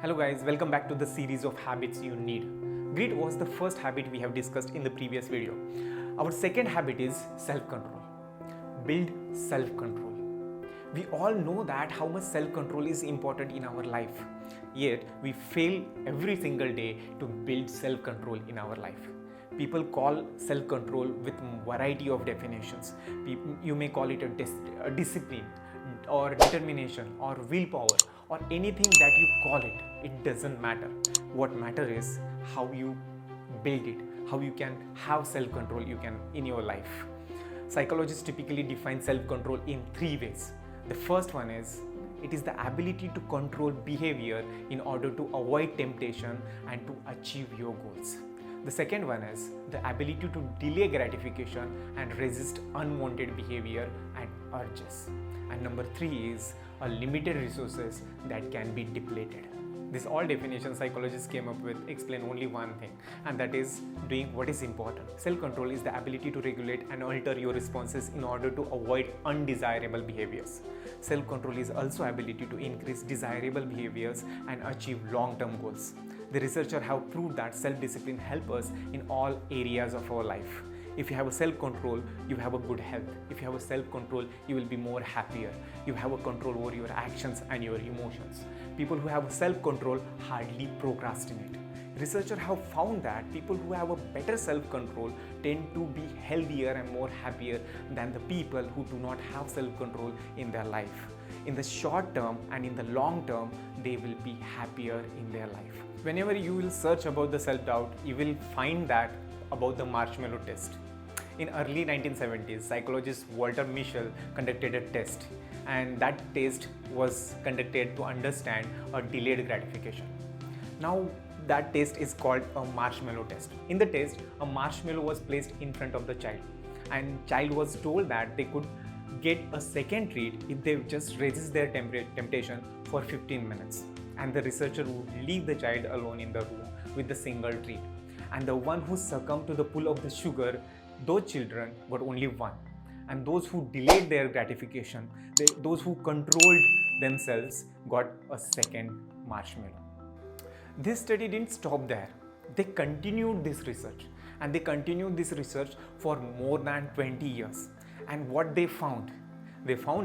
Hello guys, welcome back to the series of habits you need. Greed was the first habit we have discussed in the previous video. Our second habit is self-control. Build self-control. We all know that how much self-control is important in our life. Yet we fail every single day to build self-control in our life. People call self-control with variety of definitions. You may call it a discipline or determination or willpower or anything that you call it. It doesn't matter. What matters is how you build it, how you can have self-control in your life. Psychologists typically define self-control in three ways. The first one is it is the ability to control behavior in order to avoid temptation and to achieve your goals. The second one is the ability to delay gratification and resist unwanted behavior and urges. And number three is a limited resources that can be depleted. This all definitions psychologists came up with explain only one thing, and that is doing what is important. Self-control is the ability to regulate and alter your responses in order to avoid undesirable behaviors. Self-control is also ability to increase desirable behaviors and achieve long-term goals. The researchers have proved that self-discipline helps us in all areas of our life. If you have a self-control, you have a good health. If you have a self-control, you will be more happier. You have a control over your actions and your emotions. People who have self-control hardly procrastinate. Researchers have found that people who have a better self-control tend to be healthier and more happier than the people who do not have self-control in their life. In the short term and in the long term, they will be happier in their life. Whenever you will search about the self-doubt, you will find that about the marshmallow test. In early 1970s, psychologist Walter Mischel conducted a test, and that test was conducted to understand a delayed gratification. Now that test is called a marshmallow test. In the test, a marshmallow was placed in front of the child, and child was told that they could get a second treat if they just resist their temptation for 15 minutes. And the researcher would leave the child alone in the room with the single treat. And the one who succumbed to the pull of the sugar, those children got only one. And those who delayed their gratification, those who controlled themselves, got a second marshmallow. This study didn't stop there. They continued this research, and they continued this research for more than 20 years. And what they found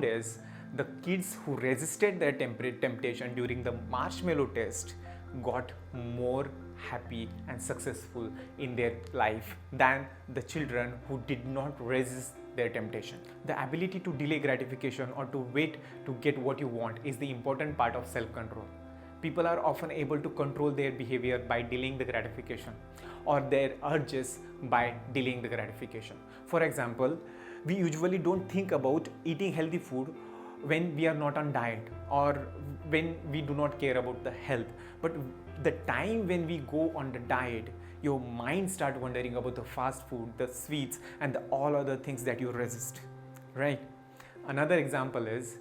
is the kids who resisted their temptation during the marshmallow test got more happy and successful in their life than the children who did not resist their temptation. The ability to delay gratification or to wait to get what you want is the important part of self-control. People are often able to control their behavior by delaying the gratification or their urges by delaying the gratification. For example, we usually don't think about eating healthy food when we are not on diet or when we do not care about the health. But the time when we go on the diet, your mind starts wondering about the fast food, the sweets, and all other things that you resist, right? Another example is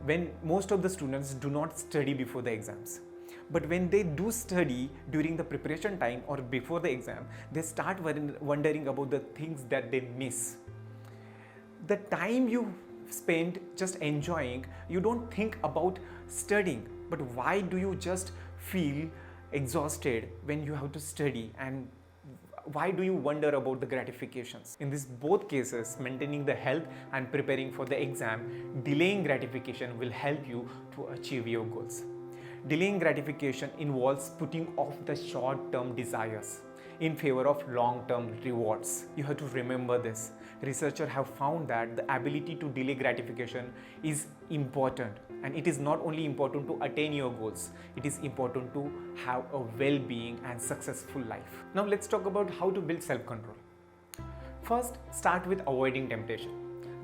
when most of the students do not study before the exams. But when they do study during the preparation time or before the exam, they start wondering about the things that they miss. The time you spend just enjoying, you don't think about studying. But why do you just feel exhausted when you have to study, and why do you wonder about the gratifications? In these both cases, maintaining the health and preparing for the exam, delaying gratification will help you to achieve your goals. Delaying gratification involves putting off the short-term desires in favor of long-term rewards. You have to remember this. Researchers have found that the ability to delay gratification is important, and it is not only important to attain your goals, it is important to have a well-being and successful life. Now let's talk about how to build self-control. First, start with avoiding temptation.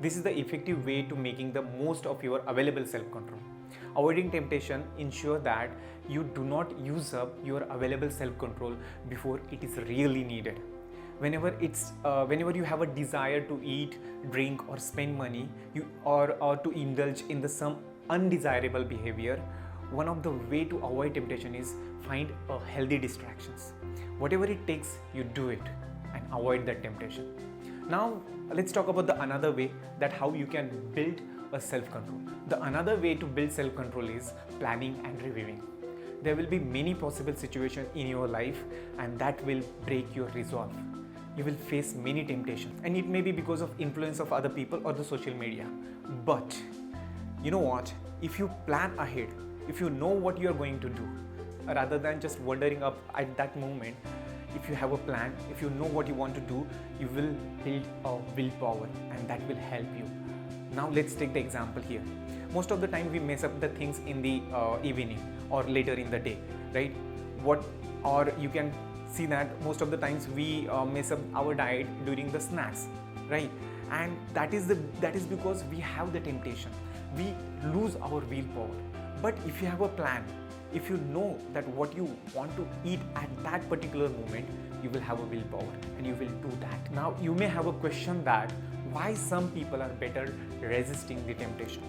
This is the effective way to making the most of your available self-control. Avoiding temptation ensures that you do not use up your available self-control before it is really needed. Whenever you have a desire to eat, drink, or spend money, or to indulge in some undesirable behavior, one of the way to avoid temptation is find a healthy distractions. Whatever it takes, you do it and avoid that temptation. Now let's talk about the another way that how you can build a self-control. The another way to build self-control is planning and reviewing. There will be many possible situations in your life, and that will break your resolve. You will face many temptations, and it may be because of influence of other people or the social media. But you know what? If you plan ahead, if you know what you are going to do, rather than just wondering up at that moment, if you have a plan, if you know what you want to do, you will build a willpower, and that will help you. Now let's take the example here. Most of the time we mess up the things in the evening or later in the day, right? Or you can see that most of the times we mess up our diet during the snacks, right? And that is because we have the temptation. We lose our willpower. But if you have a plan, if you know that what you want to eat at that particular moment, you will have a willpower and you will do that. Now you may have a question that why some people are better resisting the temptation.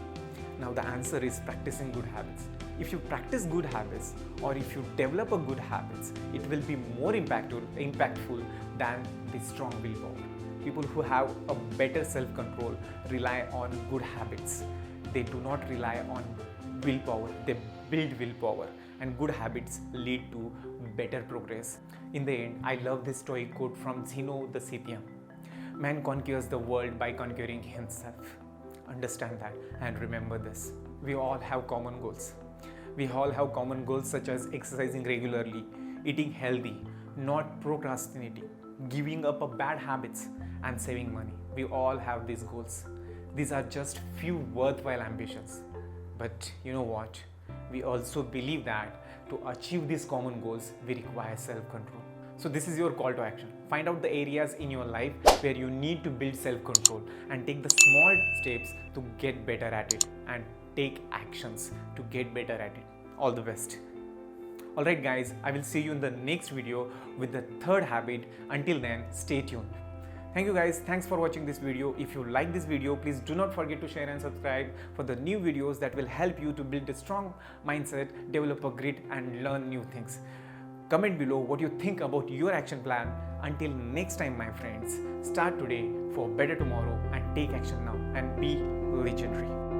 Now the answer is practicing good habits. If you practice good habits, or if you develop a good habits, it will be more impactful than the strong willpower. People who have a better self-control rely on good habits. They do not rely on willpower. They build willpower, and good habits lead to better progress. In the end, I love this Stoic quote from Zeno the Scythian. Man conquers the world by conquering himself. Understand that and remember this. We all have common goals. We all have common goals such as exercising regularly, eating healthy, not procrastinating, giving up bad habits, and saving money. We all have these goals. These are just few worthwhile ambitions. But you know what? We also believe that to achieve these common goals, we require self-control. So this is your call to action. Find out the areas in your life where you need to build self-control and take the small steps to get better at it, and take actions to get better at it. All the best. Alright guys, I will see you in the next video with the third habit. Until then, stay tuned. Thank you guys. Thanks for watching this video. If you like this video, please do not forget to share and subscribe for the new videos that will help you to build a strong mindset, develop a grit, and learn new things. Comment below what you think about your action plan. Until next time, my friends, start today for better tomorrow and take action now and be legendary.